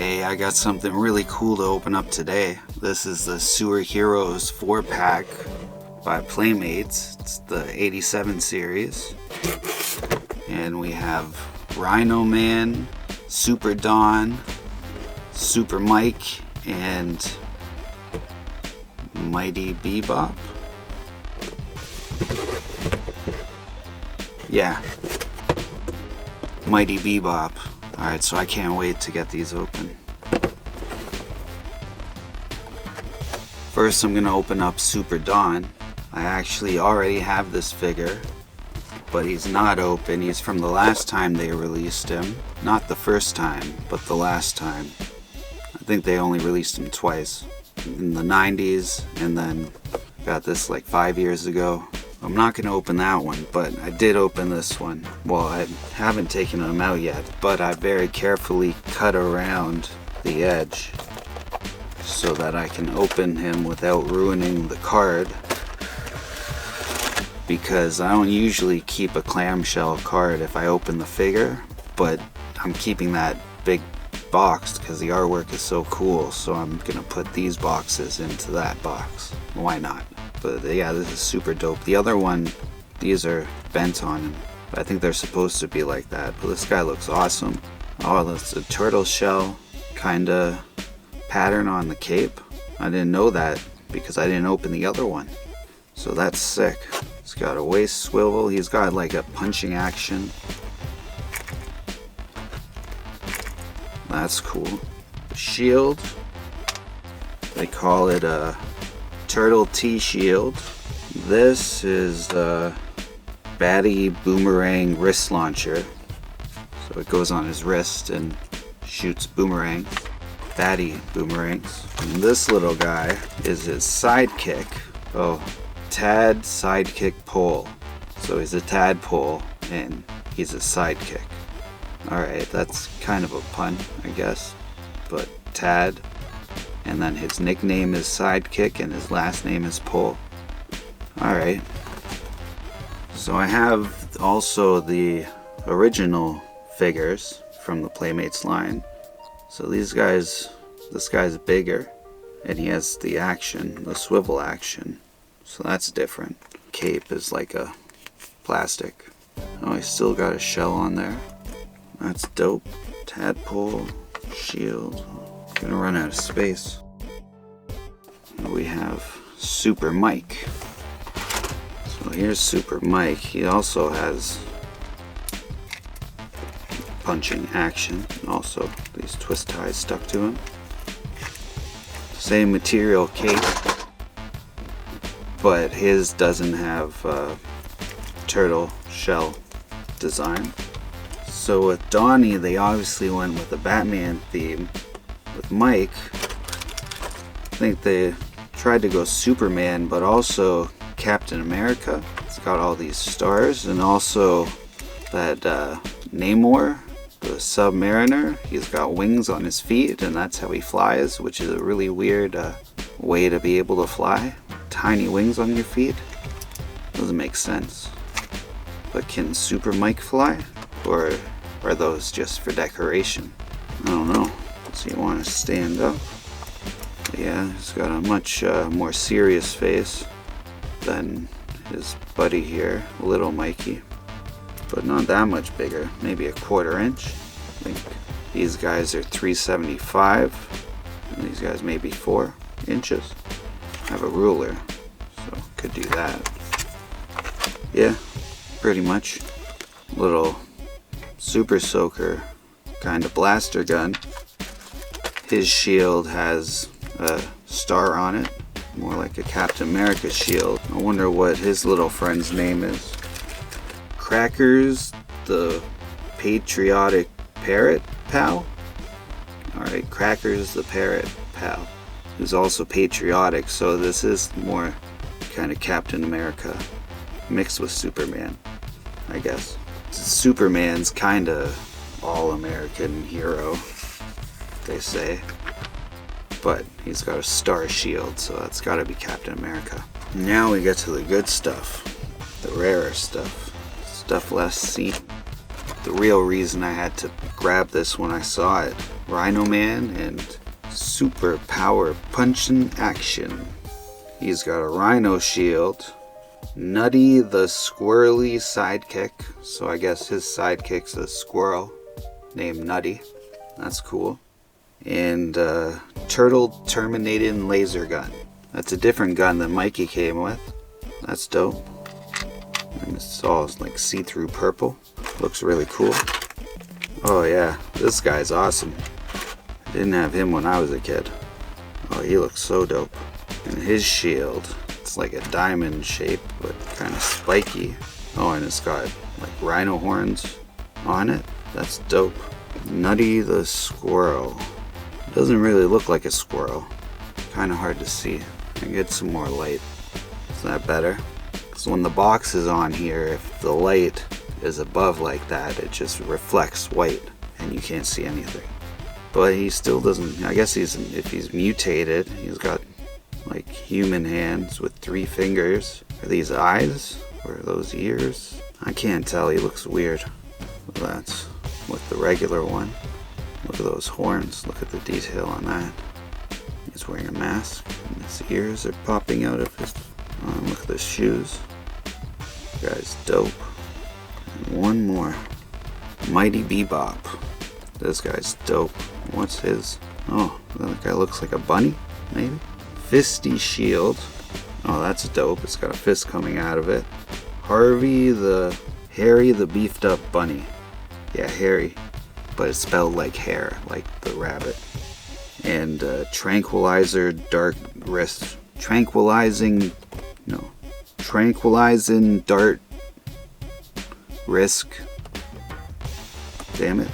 Hey, I got something really cool to open up today. This is the Sewer Heroes 4-pack by Playmates. It's the 87 series. And we have Rhino Man, Super Don, Super Mike, and Mighty Bebop. Yeah, Mighty Bebop. Alright, so I can't wait to get these open. First I'm gonna open up Super Don. I actually already have this figure, but he's not open. He's from the last time they released him. Not the first time, but the last time. I think they only released him twice. In the 90s, and then got this like 5 years ago. I'm not going to open that one, but I did open this one. Well, I haven't taken him out yet, but I very carefully cut around the edge so that I can open him without ruining the card, because I don't usually keep a clamshell card if I open the figure, but I'm keeping that big box because the artwork is so cool, so I'm gonna put these boxes into that box. Why not? But yeah, this is super dope. The other one, these are bent on him. I think they're supposed to be like that, but this guy looks awesome. Oh, that's a turtle shell kinda pattern on the cape. I didn't know that because I didn't open the other one. So that's sick. He's got a waist swivel. He's got like a punching action. That's cool. Shield. They call it a Turtle T-Shield. This is the Baddie Boomerang wrist launcher. So it goes on his wrist and shoots boomerang. Baddie boomerangs. And this little guy is his sidekick. Oh, Tad Sidekick Pole. So he's a tadpole and he's a sidekick. Alright, that's kind of a pun, I guess. But Tad. And then his nickname is Sidekick and his last name is Pole. Alright. So I have also the original figures from the Playmates line. So these guys, this guy's bigger and he has the action, the swivel action. So that's different. Cape is like a plastic. Oh, he's still got a shell on there. That's dope. Tadpole, shield. Gonna run out of space. And we have Super Mike. So here's Super Mike. He also has punching action. Also, these twist ties stuck to him. Same material cape, but his doesn't have turtle shell design. So with Donnie, they obviously went with the Batman theme. With Mike, I think they tried to go Superman, but also Captain America. It's got all these stars, and also that Namor, the Submariner. He's got wings on his feet, and that's how he flies, which is a really weird way to be able to fly. Tiny wings on your feet. Doesn't make sense. But can Super Mike fly? Or are those just for decoration? I don't know. So you want to stand up. Yeah, he's got a much more serious face than his buddy here, Little Mikey. But not that much bigger, maybe a 1/4 inch. I think these guys are 375, and these guys maybe 4 inches. I have a ruler, so could do that. Yeah, pretty much. Little Super Soaker kind of blaster gun. His shield has a star on it, more like a Captain America shield. I wonder what his little friend's name is. Crackers, the patriotic parrot pal? Alright, Crackers the parrot pal, who's also patriotic, so this is more kind of Captain America mixed with Superman, I guess. Superman's kind of all-American hero, they say, but he's got a star shield, so that's got to be Captain America. Now we get to the good stuff, the rarer stuff less seen. The real reason I had to grab this when I saw it Rhino Man and super power punching action. He's got a rhino shield. Nutty the squirrely sidekick. So I guess his sidekick's a squirrel named Nutty. That's cool. And turtle terminating laser gun. That's a different gun than Mikey came with. That's dope. And it's all like see-through purple. Looks really cool. Oh yeah, this guy's awesome. I didn't have him when I was a kid. Oh, he looks so dope. And his shield, it's like a diamond shape, but kind of spiky. Oh, and it's got like rhino horns on it. That's dope. Nutty the squirrel. Doesn't really look like a squirrel. Kind of hard to see. I get some more light. Is that better? Because when the box is on here, if the light is above like that, it just reflects white and you can't see anything. But he still doesn't, I guess if he's mutated, he's got like human hands with 3 fingers. Are these eyes? Or are those ears? I can't tell, he looks weird. That's with the regular one. Look at those horns, look at the detail on that. He's wearing a mask, and his ears are popping out of his... look at the shoes. This guy's dope. And one more. Mighty Bebop. This guy's dope. What's his? Oh, that guy looks like a bunny, maybe? Fisty shield. Oh, that's dope. It's got a fist coming out of it. Harry the beefed up bunny. Yeah, Harry. But it's spelled like hair, like the rabbit. And tranquilizer dart wrist. Tranquilizing dart risk. Damn it.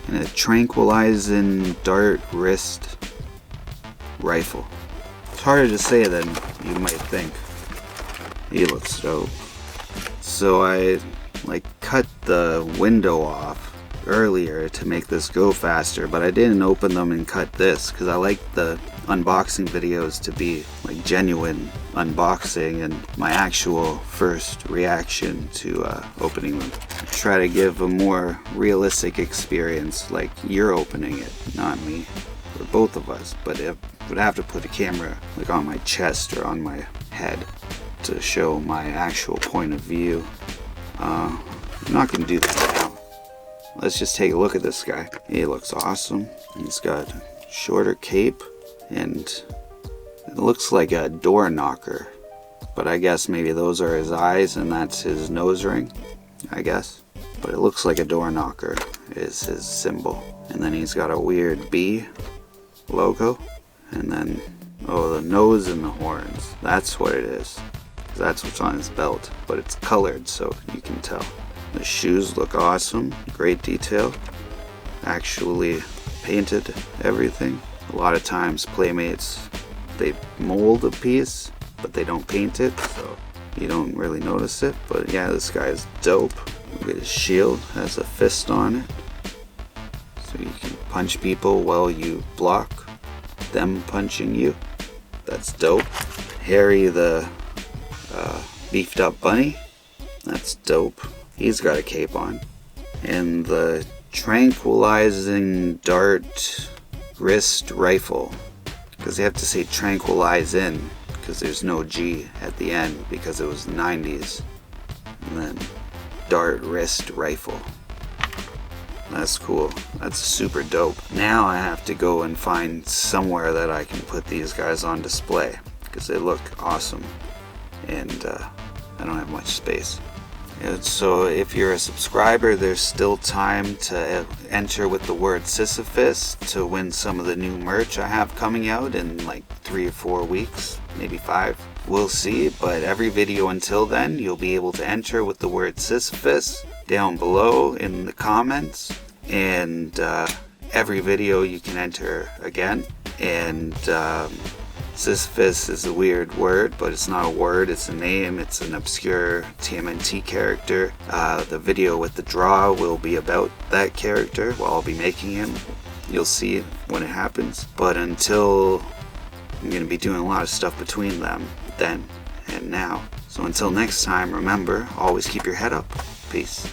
And a tranquilizing dart wrist rifle. It's harder to say than you might think. He looks dope. So I like cut the window off earlier to make this go faster, but I didn't open them and cut this because I like the unboxing videos to be like genuine unboxing and my actual first reaction to opening them. Try to give a more realistic experience, like you're opening it, not me, or both of us, but I would have to put a camera like on my chest or on my head to show my actual point of view. I'm not gonna do that now. Let's just take a look at this guy. He looks awesome. He's got a shorter cape and it looks like a door knocker, but I guess maybe those are his eyes and that's his nose ring, I guess. But it looks like a door knocker is his symbol. And then he's got a weird bee logo, and then oh, the nose and the horns, that's what it is. That's what's on his belt, but it's colored so you can tell. The shoes look awesome, great detail. Actually painted everything. A lot of times Playmates, they mold a piece, but they don't paint it, so you don't really notice it. But yeah, this guy is dope. Look at his shield, has a fist on it. So you can punch people while you block them punching you. That's dope. Harry the beefed up bunny. That's dope. He's got a cape on. And the tranquilizing dart wrist rifle. Because you have to say tranquilize in, because there's no G at the end because it was the 90s. And then dart wrist rifle. That's cool. That's super dope. Now I have to go and find somewhere that I can put these guys on display because they look awesome. And I don't have much space. So if you're a subscriber, there's still time to enter with the word Sisyphus to win some of the new merch I have coming out in like 3 or 4 weeks, maybe 5. We'll see, but every video until then, you'll be able to enter with the word Sisyphus down below in the comments. And every video you can enter again. And Sisyphus is a weird word, but it's not a word, it's a name. It's an obscure TMNT character. The video with the draw will be about that character while I'll be making him. You'll see when it happens. But until, I'm going to be doing a lot of stuff between them, then and now. So until next time, remember, always keep your head up. Peace.